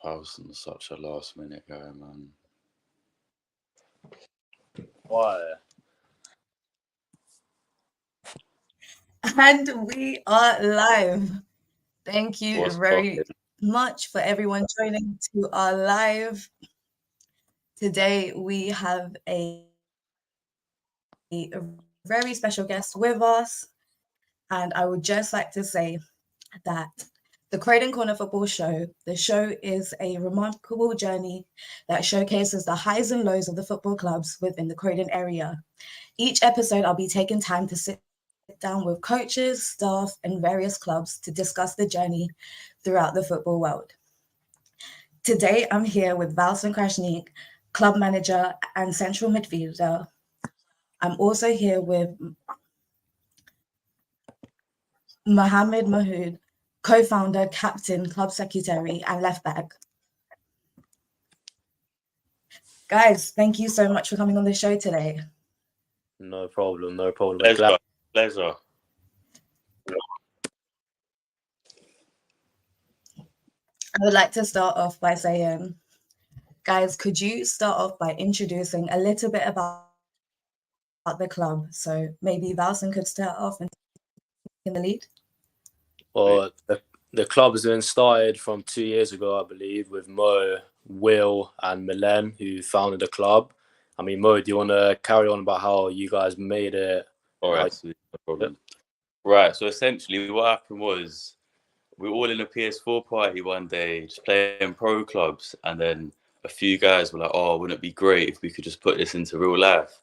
Howson's such a last minute guy, man. Why? And we are live. Thank you What's very poppin'? much for everyone joining to our live. Today we have a very special guest with us. And I would just like to say that the Croydon Corner Football Show, the show is a remarkable journey that showcases the highs and lows of the football clubs within the Croydon area. Each episode, I'll be taking time to sit down with coaches, staff, and various clubs to discuss the journey throughout the football world. Today, I'm here with Valsan Krashnik, club manager and central midfielder. I'm also here with Mohammed Mahood, co-founder, captain, club secretary, and left back. Guys, thank you so much for coming on the show today. No problem. No problem. Pleasure. I would like to start off by saying, guys, could you start off by introducing a little bit about the club? So maybe Valsan could start off and in the lead. Well, the club has been started from 2 years ago, I believe, with Mo, Will, and Milen, who founded the club. I mean, Mo, do you want to carry on about how you guys made it? All right, sweet, no problem. Right, so essentially what happened was we were all in a PS4 party one day, just playing pro clubs, and then a few guys were like, "Oh, wouldn't it be great if we could just put this into real life?"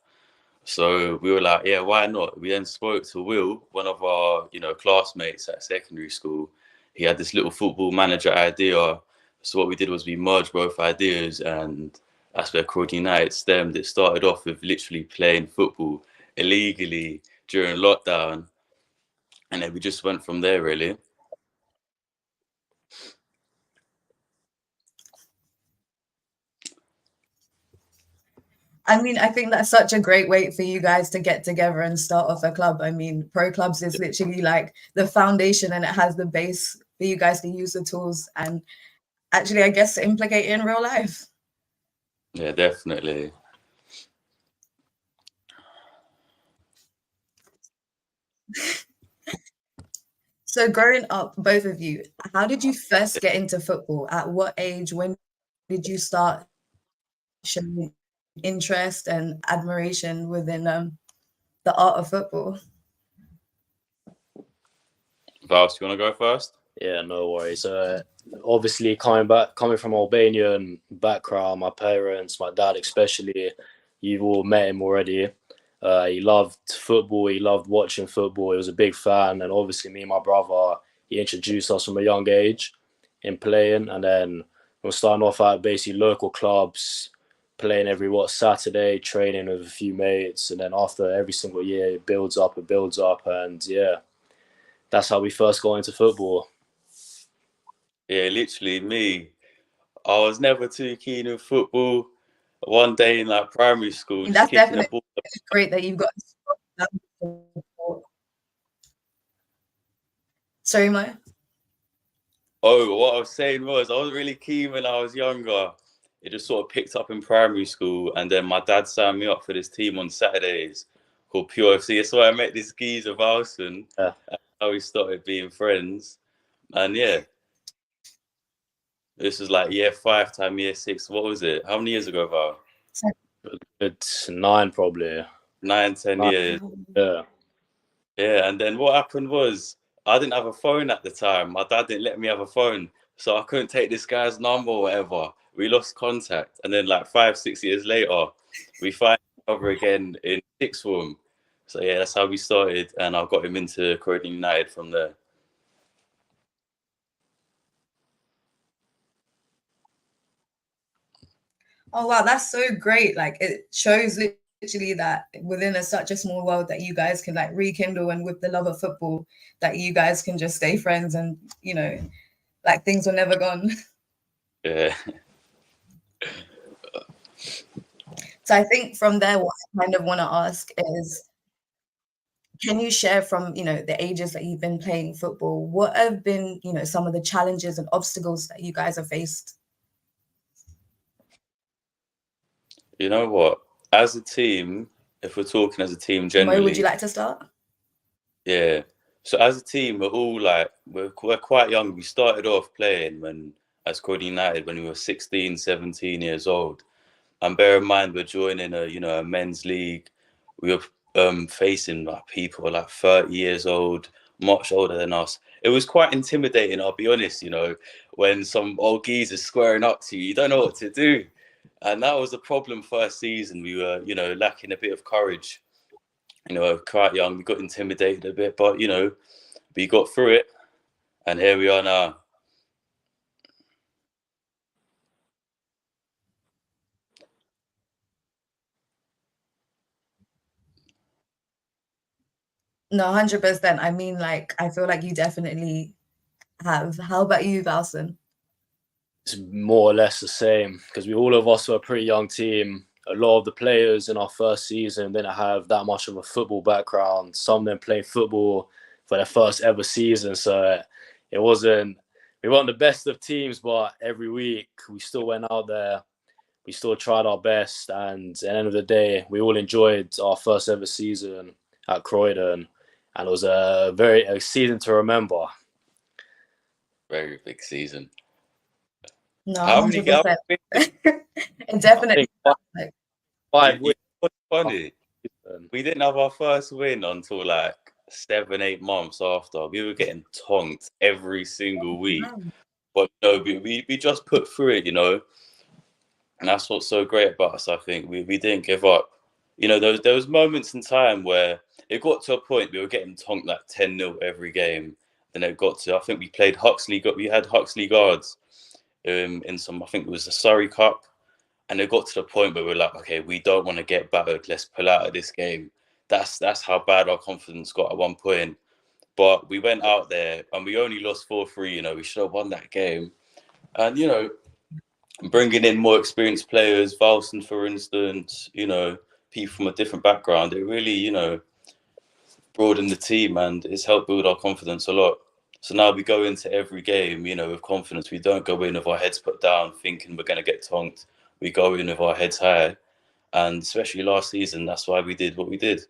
So we were like, "Yeah, why not?" We then spoke to Will, one of our, classmates at secondary school. He had this little football manager idea. So what we did was we merged both ideas, and that's where Croydon United stemmed. It started off with literally playing football illegally during lockdown, and then we just went from there, really. I mean, I think that's such a great way for you guys to get together and start off a club. I mean, pro clubs is literally like the foundation, and it has the base for you guys to use the tools and actually, I guess, implicate in real life. Yeah, definitely. So growing up, both of you, how did you first get into football? At what age? When did you start showing interest and admiration within the art of football? Vals, you want to go first? Yeah, no worries. Obviously, coming from Albanian background, my parents, my dad especially, you've all met him already. He loved football. He loved watching football. He was a big fan, and obviously, me and my brother, he introduced us from a young age in playing, and then we're starting off at basically local clubs, playing every Saturday, training with a few mates, and then after every single year, it builds up, and yeah, that's how we first got into football. Yeah, literally me. I was never too keen in football. One day in like primary school, just That's kicking the definitely ball. great that you've got. Sorry, Mo. Oh, what I was saying was I was really keen when I was younger. It just sort of picked up in primary school, and then my dad signed me up for this team on Saturdays called Pure FC. So I met this geezer Valson. Yeah. That's how we started being friends. And yeah, this was like year 5 time year 6. What was it? How many years ago, Val? It's 9 probably. 9, 10 years. Yeah. Yeah, and then what happened was I didn't have a phone at the time. My dad didn't let me have a phone, so I couldn't take this guy's number or whatever. We lost contact, and then like 5, 6 years later, we find each other again in sixth form. So yeah, that's how we started, and I got him into Croydon United from there. Oh wow, that's so great! Like it shows literally that within such a small world that you guys can like rekindle, and with the love of football, that you guys can just stay friends, and like things were never gone. Yeah. So I think from there, what I kind of want to ask is, can you share from the ages that you've been playing football, what have been some of the challenges and obstacles that you guys have faced? You know what? As a team, if we're talking as a team Mo, generally, would you like to start? yeah. So as a team, we're all like we're quite young. We started off playing when as Croydon United when we were 16, 17 years old. And bear in mind, we're joining a men's league. We were facing like people like 30 years old, much older than us. It was quite intimidating, I'll be honest, when some old geezer's squaring up to you, you don't know what to do. And that was the problem first season. We were, lacking a bit of courage. Quite young, we got intimidated a bit, but, we got through it. And here we are now. No, 100%. I mean, like, I feel like you definitely have. How about you, Valson? It's more or less the same because all of us were a pretty young team. A lot of the players in our first season didn't have that much of a football background. Some of them played football for their first ever season, so we weren't the best of teams, but every week we still went out there. We still tried our best, and at the end of the day, we all enjoyed our first ever season at Croydon, and it was a season to remember. Very big season. No, How many 100%. games? Definitely. Five wins. What's funny? We didn't have our first win until like 7-8 months after. We were getting tonked every single week. But we just put through it, and that's what's so great about us. I think we didn't give up. There was moments in time where it got to a point we were getting tonked like 10-0 every game. Then it got to, I think we played Huxley. We had Huxley Guards in some, I think it was the Surrey Cup. And it got to the point where we're like, okay, we don't want to get battered. Let's pull out of this game. That's how bad our confidence got at one point. But we went out there and we only lost 4-3. We should have won that game. And, bringing in more experienced players, Valson, for instance, people from a different background, it really, broadened the team and it's helped build our confidence a lot. So now we go into every game, with confidence. We don't go in with our heads put down thinking we're going to get tonked. We go in with our heads high. And especially last season, that's why we did what we did.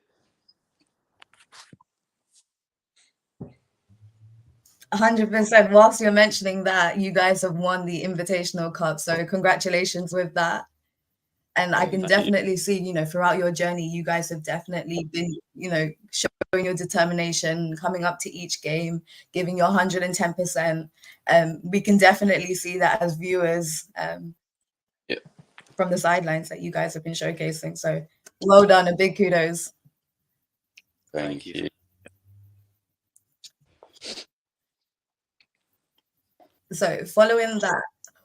100%. Whilst you're mentioning that, you guys have won the Invitational Cup. So congratulations with that. And I can definitely see, throughout your journey, you guys have definitely been, showing your determination, coming up to each game, giving your 110%. We can definitely see that as viewers from the sidelines that you guys have been showcasing. So well done and big kudos. Thank you. So following that,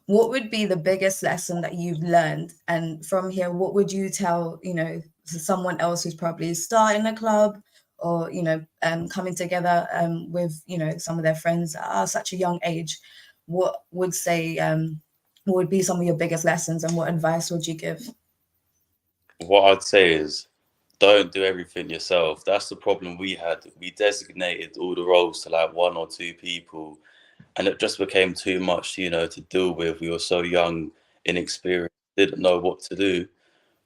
what would be the biggest lesson that you've learned? And from here, what would you tell, to someone else who's probably starting a club or, coming together with, some of their friends at such a young age? What would be some of your biggest lessons and what advice would you give? What I'd say is don't do everything yourself. That's the problem we had. We designated all the roles to like one or two people. And it just became too much, to deal with. We were so young, inexperienced, didn't know what to do.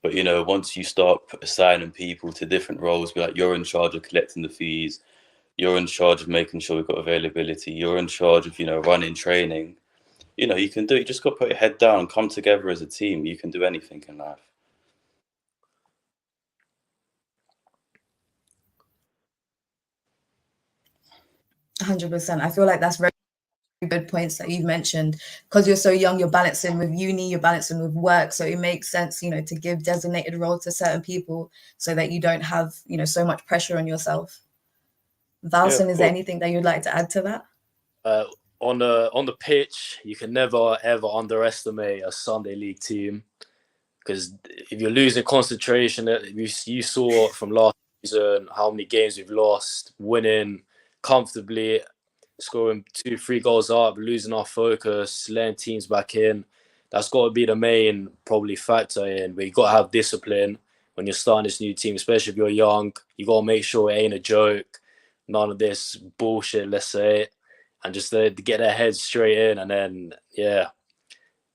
But, once you start assigning people to different roles, be like, you're in charge of collecting the fees, you're in charge of making sure we've got availability, you're in charge of, running training. You can do it. You just got to put your head down, come together as a team. You can do anything in life. %. I feel like that's very good points that you've mentioned because you're so young, you're balancing with uni, you're balancing with work, so it makes sense to give designated roles to certain people so that you don't have so much pressure on yourself. Valson, is there anything that you'd like to add to that? On the pitch, you can never ever underestimate a Sunday League team because if you're losing concentration, you saw from last season how many games we've lost, winning comfortably, scoring 2-3 goals up, losing our focus, letting teams back in. That's got to be the main probably factor in. But you got to have discipline when you're starting this new team, especially if you're young. You got to make sure it ain't a joke, none of this bullshit, let's say, and just to get their heads straight in. And then,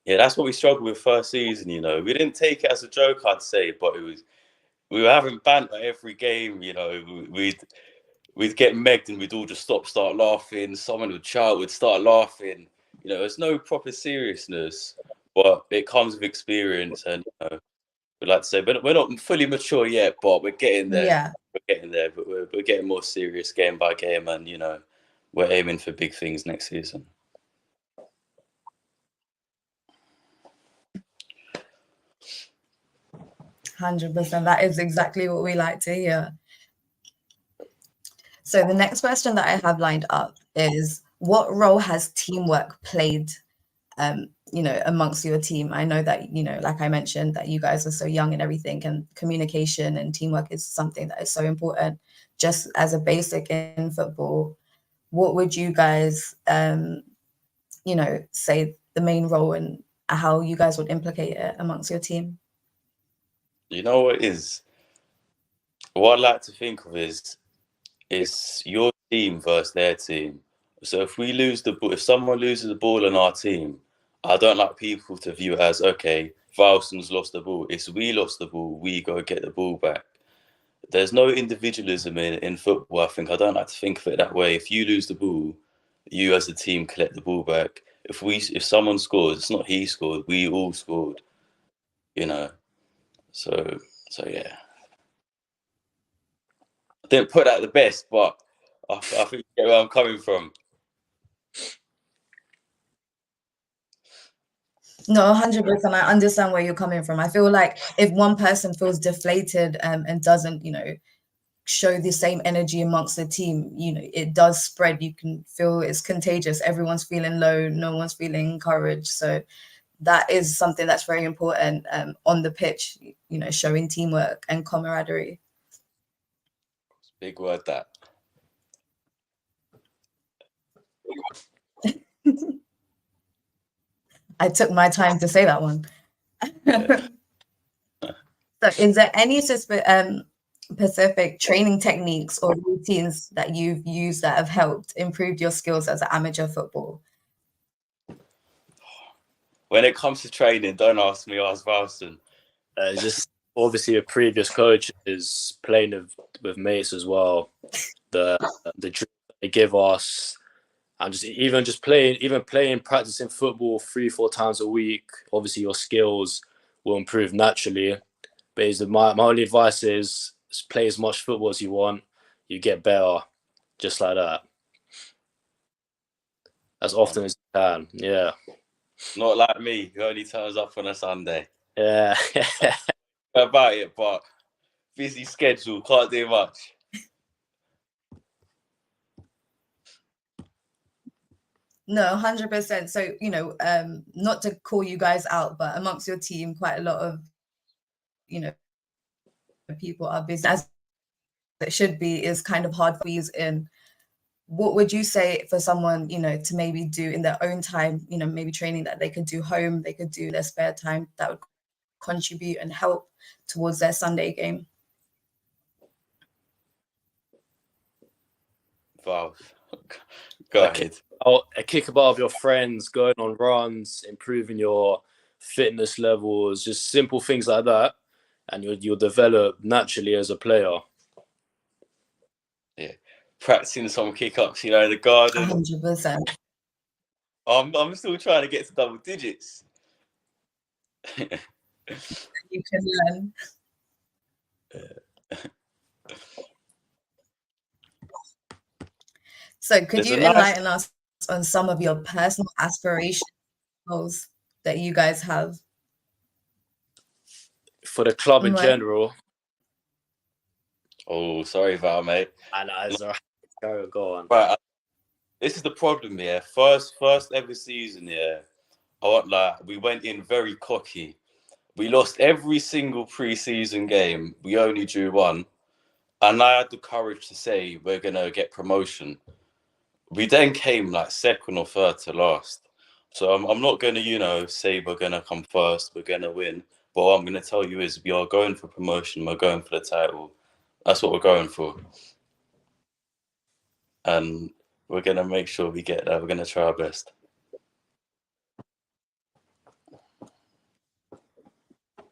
Yeah, that's what we struggled with first season. You know, we didn't take it as a joke, I'd say, but we were having banter every game. You know, we'd get megged and we'd all just start laughing. Someone would shout, we'd start laughing. You know, there's no proper seriousness, but it comes with experience. And we like to say, but we're not fully mature yet, but we're getting there. Yeah. We're getting there, but we're getting more serious game by game, and we're aiming for big things next season. %. That is exactly what we like to hear. So the next question that I have lined up is, what role has teamwork played, amongst your team? I know that, like I mentioned, that you guys are so young and everything, and communication and teamwork is something that is so important. Just as a basic in football, what would you guys, say the main role and how you guys would implicate it amongst your team? You know what it is? What I like to think of is it's your team versus their team. So if we lose the ball, if someone loses the ball on our team, I don't like people to view it as, okay, Valson's lost the ball. It's we lost the ball, we go get the ball back. There's no individualism in football, I think. I don't like to think of it that way. If you lose the ball, you as a team collect the ball back. If someone scores, it's not he scored, we all scored. So yeah. I didn't put that the best, but I think you get where I'm coming from. No, 100%. I understand where you're coming from. I feel like if one person feels deflated and doesn't, show the same energy amongst the team, it does spread. You can feel it's contagious. Everyone's feeling low, no one's feeling encouraged. So that is something that's very important on the pitch, showing teamwork and camaraderie. Big word, that. I took my time to say that one. Yeah. So is there any specific training techniques or routines that you've used that have helped improve your skills as an amateur football? When it comes to training, don't ask me, ask Valson. Just obviously a previous coach is playing with mates as well. The drill they give us, and playing, practicing football 3-4 times a week. Obviously, your skills will improve naturally. But my only advice is play as much football as you want. You get better, just like that. As often as you can. Yeah. Not like me, who only turns up on a Sunday. Yeah. About it, but busy schedule, can't do much. No, 100%. So, not to call you guys out, but amongst your team, quite a lot of, people are busy, as it should be, is kind of hard for you in. What would you say for someone, to maybe do in their own time, maybe training that they could do home, they could do in their spare time, that would contribute and help towards their Sunday game? Wow. Go ahead. A kick about of your friends, going on runs, improving your fitness levels, just simple things like that, and you'll develop naturally as a player. Yeah, practicing some kick-ups, in the garden. 100%. I'm still trying to get to double digits. You can learn. So could you enlighten us on some of your personal aspirations that you guys have? For the club in general. Oh, sorry, Val, mate. I know, it's all right. Go on. Right, this is the problem, yeah. First ever season, yeah. We went in very cocky. We lost every single pre-season game. We only drew one. And I had the courage to say we're going to get promotion. We then came like second or third to last. So I'm not going to, say we're going to come first, we're going to win. But what I'm going to tell you is we are going for promotion. We're going for the title. That's what we're going for. And we're going to make sure we get that. We're going to try our best.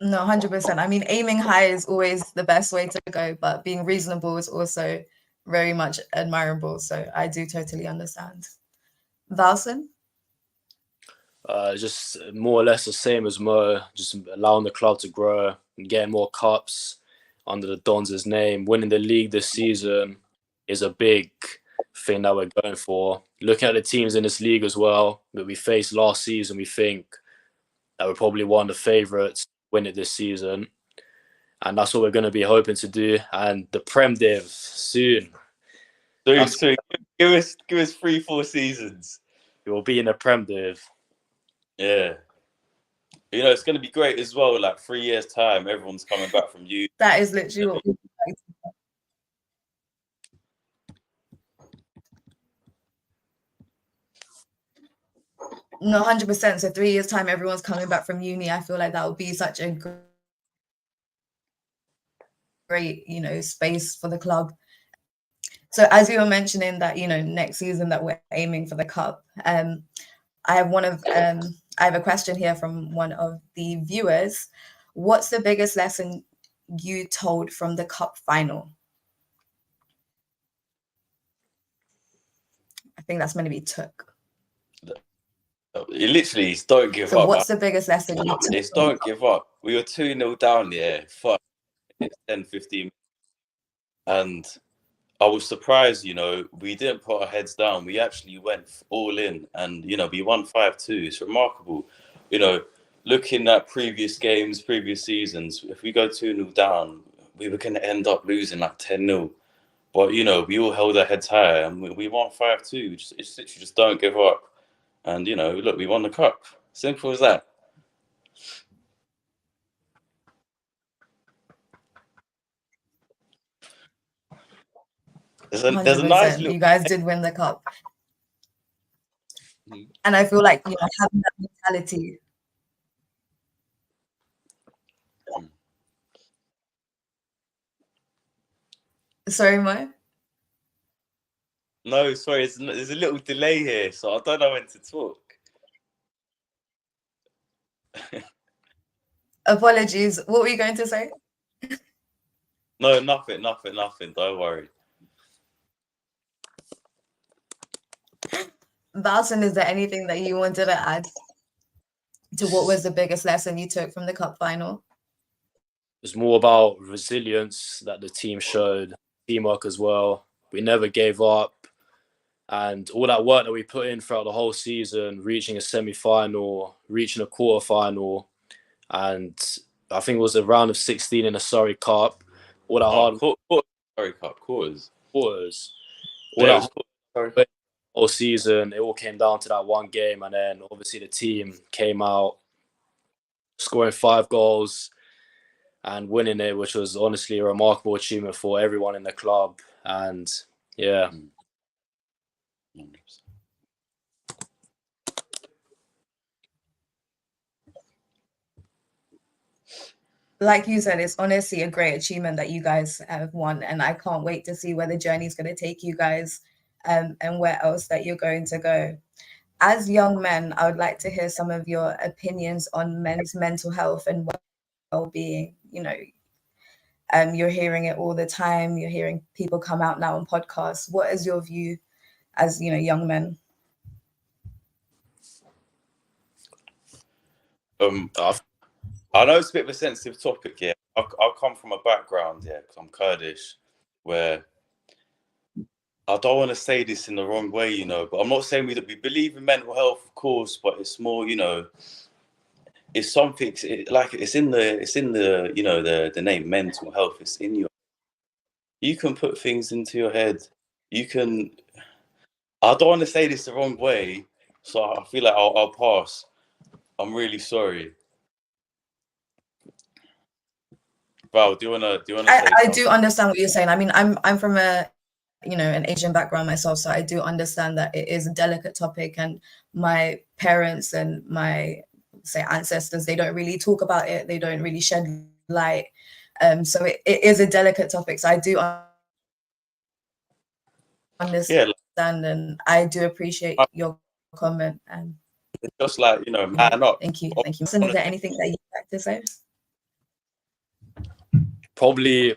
No, 100%. I mean, aiming high is always the best way to go, but being reasonable is also very much admirable. So I do totally understand. Valson? Just more or less the same as Mo, just allowing the club to grow and getting more cups under the Dons' name. Winning the league this season is a big thing that we're going for. Looking at the teams in this league as well that we faced last season, we think that we're probably one of the favourites to win it this season. And that's what we're going to be hoping to do. And the Prem Div soon. So give us 3-4 seasons. We will be in the Prem Div. Yeah. You know, it's going to be great as well. Like 3 years' time, everyone's coming back from you. That is literally what we like. No, 100%. So 3 years' time, everyone's coming back from uni. I feel like that would be such a great, space for the club. So as you were mentioning that, next season that we're aiming for the cup, I have a question here from one of the viewers. What's the biggest lesson you told from the cup final? I think that's meant to be took. It literally is don't give up. So what's the biggest lesson you took? It's don't give up. We were 2-0 down there. Fuck. It's 10-15. And I was surprised, we didn't put our heads down. We actually went all in and, we won 5-2. It's remarkable. Looking at previous games, previous seasons, if we go 2-0 down, we were going to end up losing like 10-0. But, we all held our heads high and we won 5-2. It's literally just don't give up. And, look, we won the cup. Simple as that. There's a nice little... You guys did win the cup. And I feel like, having that mentality. Sorry, Mo? No, sorry, there's a little delay here, so I don't know when to talk. Apologies. What were you going to say? No, nothing. Don't worry. Valson, is there anything that you wanted to add to what was the biggest lesson you took from the cup final? It's more about resilience that the team showed, teamwork as well. We never gave up. And all that work that we put in throughout the whole season, reaching a semi-final, reaching a quarter-final, and I think it was a round of 16 in the Surrey Cup. All that Surrey Cup, quarters. All that whole season, it all came down to that one game. And then obviously the team came out scoring 5 goals and winning it, which was honestly a remarkable achievement for everyone in the club. And yeah. Like you said, it's honestly a great achievement that you guys have won, and I can't wait to see where the journey is going to take you guys, and where else that you're going to go. As young men, I would like to hear some of your opinions on men's mental health and well-being. You're hearing it all the time. You're hearing people come out now on podcasts. What is your view as young men? I know it's a bit of a sensitive topic here. I'll come from a background, because I'm Kurdish, where I don't want to say this in the wrong way, but I'm not saying we believe in mental health, of course, but it's more, it's something it's in the the name mental health. It's in you can put things into your head. I don't want to say this the wrong way, so I feel like I'll pass. I'm really sorry. Val, do you wanna say I do understand what you're saying. I mean, I'm from an Asian background myself, so I do understand that it is a delicate topic, and my parents and my ancestors, they don't really talk about it. They don't really shed light. So it is a delicate topic. So I do understand, and I do appreciate your comment. Just like man up. Thank you. Is there anything that you'd like to say? probably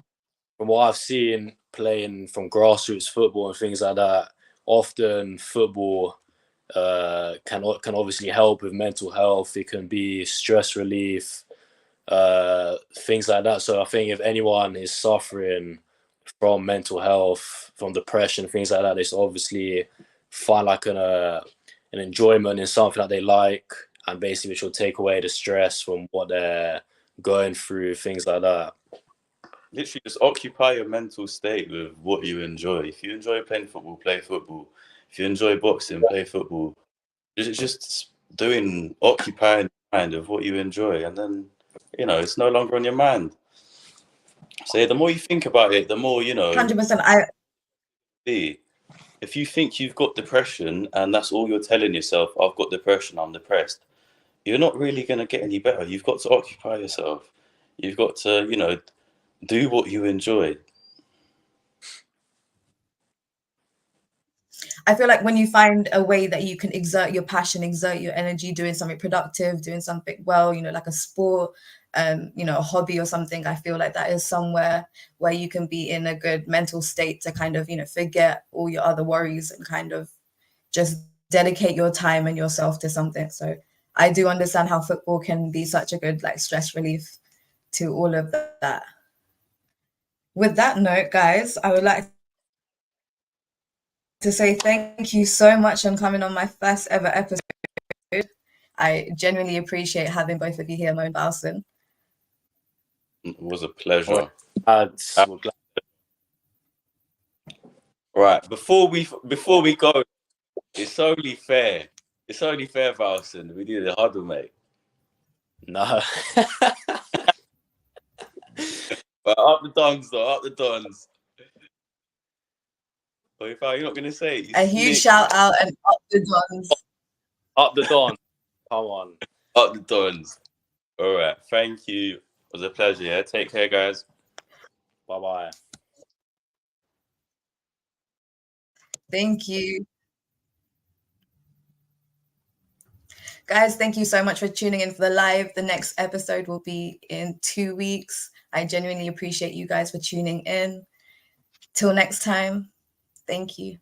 from what I've seen playing from grassroots football and things like that, often football can obviously help with mental health. It can be stress relief, things like that. So I think if anyone is suffering from mental health, from depression, things like that, they should obviously find like an enjoyment in something that they like, and basically which will take away the stress from what they're going through, things like that. Literally, just occupy your mental state with what you enjoy. If you enjoy playing football, play football. If you enjoy boxing, play football. Just occupying your mind of what you enjoy, and then it's no longer on your mind. So the more you think about it, the more 100%. If you think you've got depression and that's all you're telling yourself, I've got depression, I'm depressed, you're not really going to get any better. You've got to occupy yourself. You've got to, do what you enjoy. I feel like when you find a way that you can exert your passion, exert your energy, doing something productive, doing something well, like a sport, a hobby or something, I feel like that is somewhere where you can be in a good mental state to kind of, forget all your other worries and kind of just dedicate your time and yourself to something. So I do understand how football can be such a good stress relief to all of that. With that note, guys, I would like to say thank you so much on coming on my first ever episode. I genuinely appreciate having both of you here, Mo and Balson. It was a pleasure. Right, before we go, it's only fair. It's only fair, Balson. We need a huddle, mate. No. But up the Dons, though. Up the Dons. But if you're not going to say it, a huge shout out and up the Dons. Up the Dons. Come on. Up the Dons. All right. Thank you. It was a pleasure. Yeah. Take care, guys. Bye-bye. Thank you. Guys, thank you so much for tuning in for the live. The next episode will be in 2 weeks. I genuinely appreciate you guys for tuning in. Till next time, thank you.